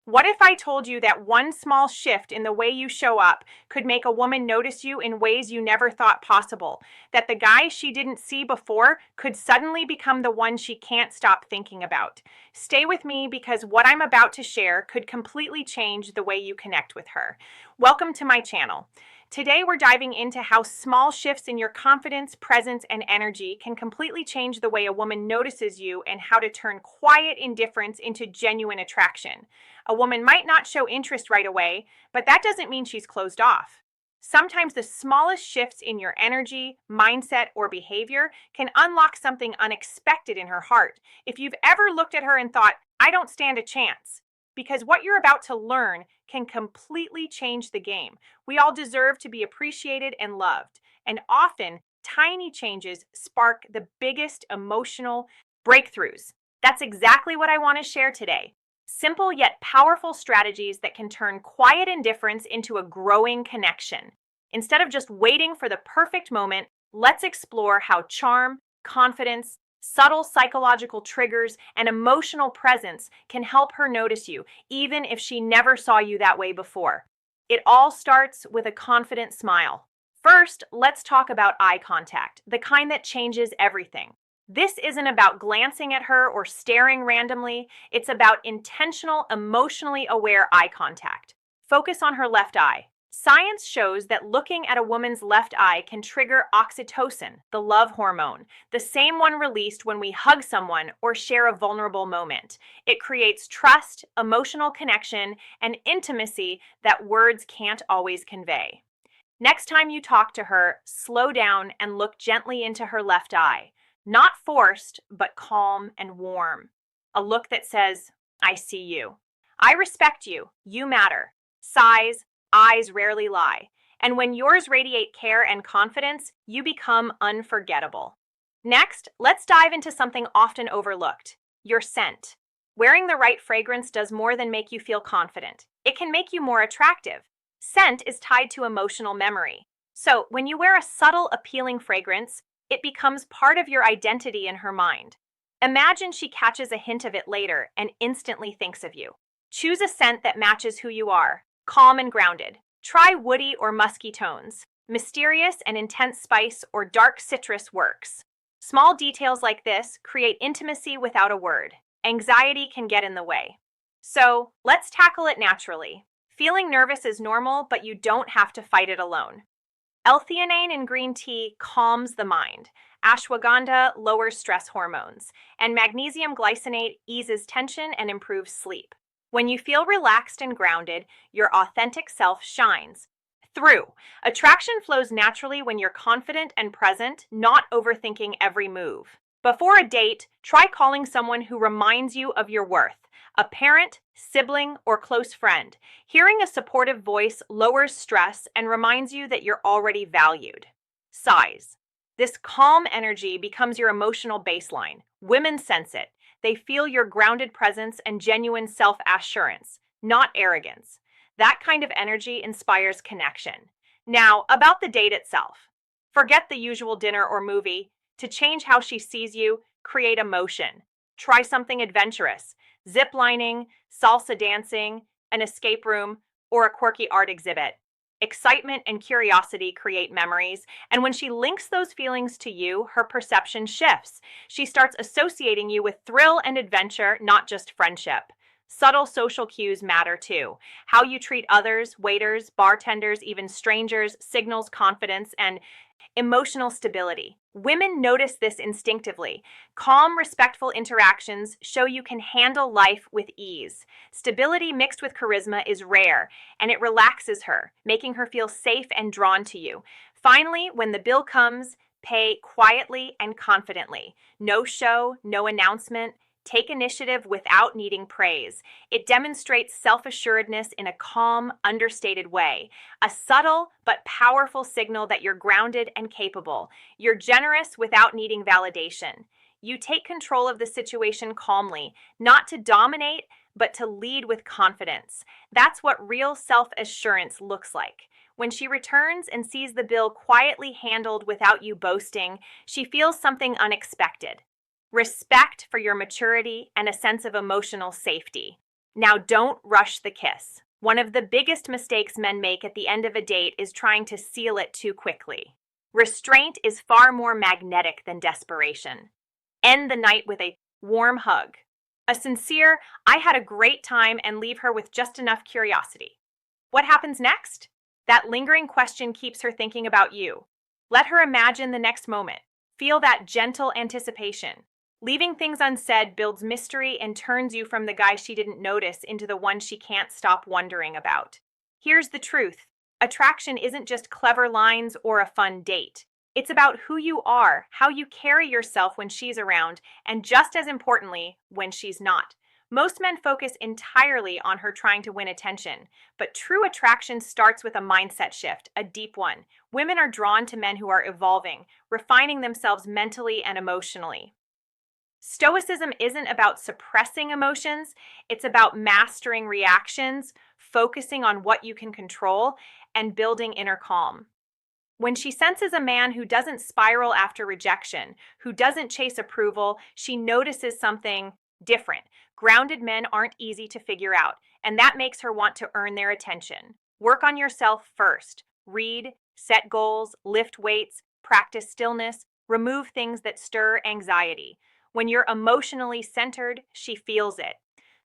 What if I told you that one small shift in the way you show up could make a woman notice you in ways you never thought possible? That the guy she didn't see before could suddenly become the one she can't stop thinking about? Stay with me because what I'm about to share could completely change the way you connect with her. Welcome to my channel. Today, we're diving into how small shifts in your confidence, presence, and energy can completely change the way a woman notices you and how to turn quiet indifference into genuine attraction. A woman might not show interest right away, but that doesn't mean she's closed off. Sometimes the smallest shifts in your energy, mindset, or behavior can unlock something unexpected in her heart. If you've ever looked at her and thought, I don't stand a chance, because what you're about to learn can completely change the game. We all deserve to be appreciated and loved, and often tiny changes spark the biggest emotional breakthroughs. That's exactly what I want to share today. Simple yet powerful strategies that can turn quiet indifference into a growing connection. Instead of just waiting for the perfect moment, let's explore how charm, confidence, subtle psychological triggers, and emotional presence can help her notice you, even if she never saw you that way before. It all starts with a confident smile. First, let's talk about eye contact, the kind that changes everything. This isn't about glancing at her or staring randomly. It's about intentional, emotionally aware eye contact. Focus on her left eye. Science shows that looking at a woman's left eye can trigger oxytocin, the love hormone, the same one released when we hug someone or share a vulnerable moment. It creates trust, emotional connection, and intimacy that words can't always convey. Next time you talk to her, slow down and look gently into her left eye. Not forced, but calm and warm. A look that says, I see you. I respect you. You matter. Sighs, eyes rarely lie. And when yours radiate care and confidence, you become unforgettable. Next, let's dive into something often overlooked, your scent. Wearing the right fragrance does more than make you feel confident. It can make you more attractive. Scent is tied to emotional memory. So, when you wear a subtle, appealing fragrance, it becomes part of your identity in her mind. Imagine she catches a hint of it later and instantly thinks of you. Choose a scent that matches who you are, calm and grounded. Try woody or musky tones. Mysterious and intense spice or dark citrus works. Small details like this create intimacy without a word. Anxiety can get in the way. So, let's tackle it naturally. Feeling nervous is normal, but you don't have to fight it alone. L-theanine in green tea calms the mind. Ashwagandha lowers stress hormones. And magnesium glycinate eases tension and improves sleep. When you feel relaxed and grounded, your authentic self shines through. Attraction flows naturally when you're confident and present, not overthinking every move. Before a date, try calling someone who reminds you of your worth. A parent, sibling, or close friend. Hearing a supportive voice lowers stress and reminds you that you're already valued. Sighs. This calm energy becomes your emotional baseline. Women sense it. They feel your grounded presence and genuine self-assurance, not arrogance. That kind of energy inspires connection. Now, about the date itself. Forget the usual dinner or movie. To change how she sees you, create emotion. Try something adventurous. Zip lining, salsa dancing, an escape room, or a quirky art exhibit. Excitement and curiosity create memories, and when she links those feelings to you, her perception shifts. She starts associating you with thrill and adventure, not just friendship. Subtle social cues matter too. How you treat others, waiters, bartenders, even strangers, signals confidence and emotional stability. Women notice this instinctively. Calm, respectful interactions show you can handle life with ease. Stability mixed with charisma is rare, and it relaxes her, making her feel safe and drawn to you. Finally, when the bill comes, pay quietly and confidently. No show, no announcement. Take initiative without needing praise. It demonstrates self-assuredness in a calm, understated way. A subtle but powerful signal that you're grounded and capable. You're generous without needing validation. You take control of the situation calmly, not to dominate, but to lead with confidence. That's what real self-assurance looks like. When she returns and sees the bill quietly handled without you boasting, she feels something unexpected. Respect for your maturity and a sense of emotional safety. Now, don't rush the kiss. One of the biggest mistakes men make at the end of a date is trying to seal it too quickly. Restraint is far more magnetic than desperation. End the night with a warm hug. A sincere, I had a great time, and leave her with just enough curiosity. What happens next? That lingering question keeps her thinking about you. Let her imagine the next moment. Feel that gentle anticipation. Leaving things unsaid builds mystery and turns you from the guy she didn't notice into the one she can't stop wondering about. Here's the truth. Attraction isn't just clever lines or a fun date. It's about who you are, how you carry yourself when she's around, and just as importantly, when she's not. Most men focus entirely on her trying to win attention, but true attraction starts with a mindset shift, a deep one. Women are drawn to men who are evolving, refining themselves mentally and emotionally. Stoicism isn't about suppressing emotions, it's about mastering reactions, focusing on what you can control, and building inner calm. When she senses a man who doesn't spiral after rejection, who doesn't chase approval, she notices something different. Grounded men aren't easy to figure out, and that makes her want to earn their attention. Work on yourself first. Read, set goals, lift weights, practice stillness, remove things that stir anxiety. When you're emotionally centered, she feels it.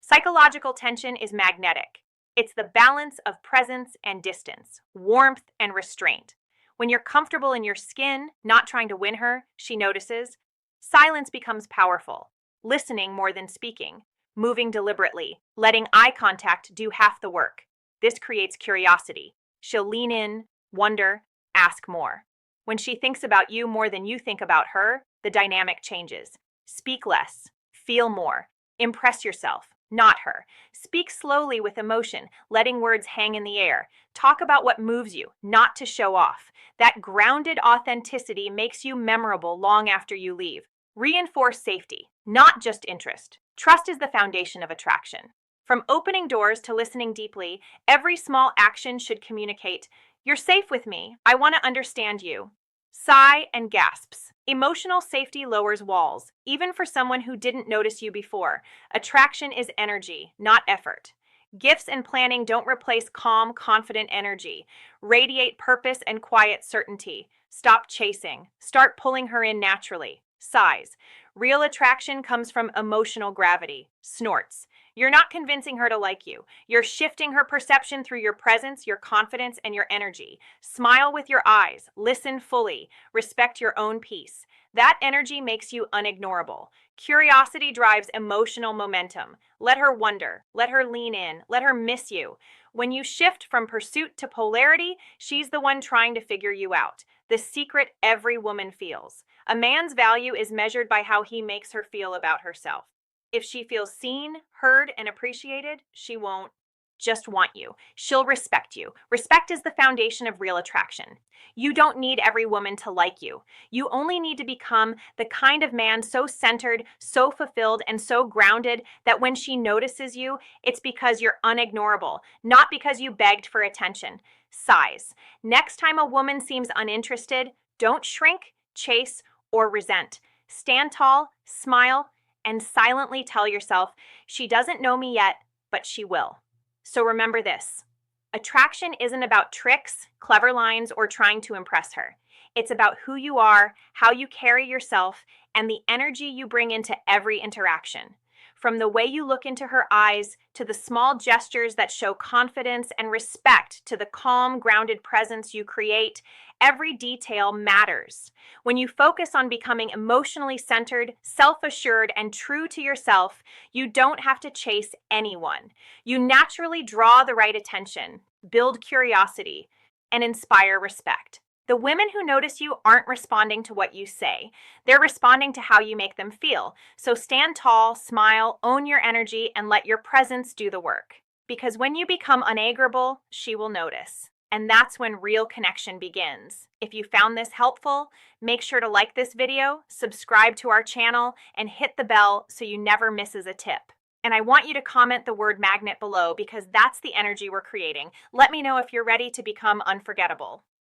Psychological tension is magnetic. It's the balance of presence and distance, warmth and restraint. When you're comfortable in your skin, not trying to win her, she notices. Silence becomes powerful. Listening more than speaking. Moving deliberately. Letting eye contact do half the work. This creates curiosity. She'll lean in, wonder, ask more. When she thinks about you more than you think about her, the dynamic changes. Speak less. Feel more. Impress yourself, not her. Speak slowly with emotion, letting words hang in the air. Talk about what moves you, not to show off. That grounded authenticity makes you memorable long after you leave. Reinforce safety, not just interest. Trust is the foundation of attraction. From opening doors to listening deeply, every small action should communicate, "You're safe with me. I want to understand you." Sigh and gasps. Emotional safety lowers walls, even for someone who didn't notice you before. Attraction is energy, not effort. Gifts and planning don't replace calm, confident energy. Radiate purpose and quiet certainty. Stop chasing. Start pulling her in naturally. Sighs. Real attraction comes from emotional gravity. Snorts. You're not convincing her to like you. You're shifting her perception through your presence, your confidence, and your energy. Smile with your eyes. Listen fully. Respect your own peace. That energy makes you unignorable. Curiosity drives emotional momentum. Let her wonder. Let her lean in. Let her miss you. When you shift from pursuit to polarity, she's the one trying to figure you out. The secret every woman feels. A man's value is measured by how he makes her feel about herself. If she feels seen, heard, and appreciated, she won't just want you. She'll respect you. Respect is the foundation of real attraction. You don't need every woman to like you. You only need to become the kind of man so centered, so fulfilled, and so grounded that when she notices you, it's because you're unignorable, not because you begged for attention. Sighs. Next time a woman seems uninterested, don't shrink, chase, or resent. Stand tall, smile, and silently tell yourself, she doesn't know me yet, but she will. So remember this. Attraction isn't about tricks, clever lines, or trying to impress her. It's about who you are, how you carry yourself, and the energy you bring into every interaction. From the way you look into her eyes, to the small gestures that show confidence and respect, to the calm, grounded presence you create, every detail matters. When you focus on becoming emotionally centered, self-assured, and true to yourself, you don't have to chase anyone. You naturally draw the right attention, build curiosity, and inspire respect. The women who notice you aren't responding to what you say. They're responding to how you make them feel. So stand tall, smile, own your energy, and let your presence do the work. Because when you become unagreeable, she will notice. And that's when real connection begins. If you found this helpful, make sure to like this video, subscribe to our channel, and hit the bell so you never misses a tip. And I want you to comment the word magnet below because that's the energy we're creating. Let me know if you're ready to become unforgettable.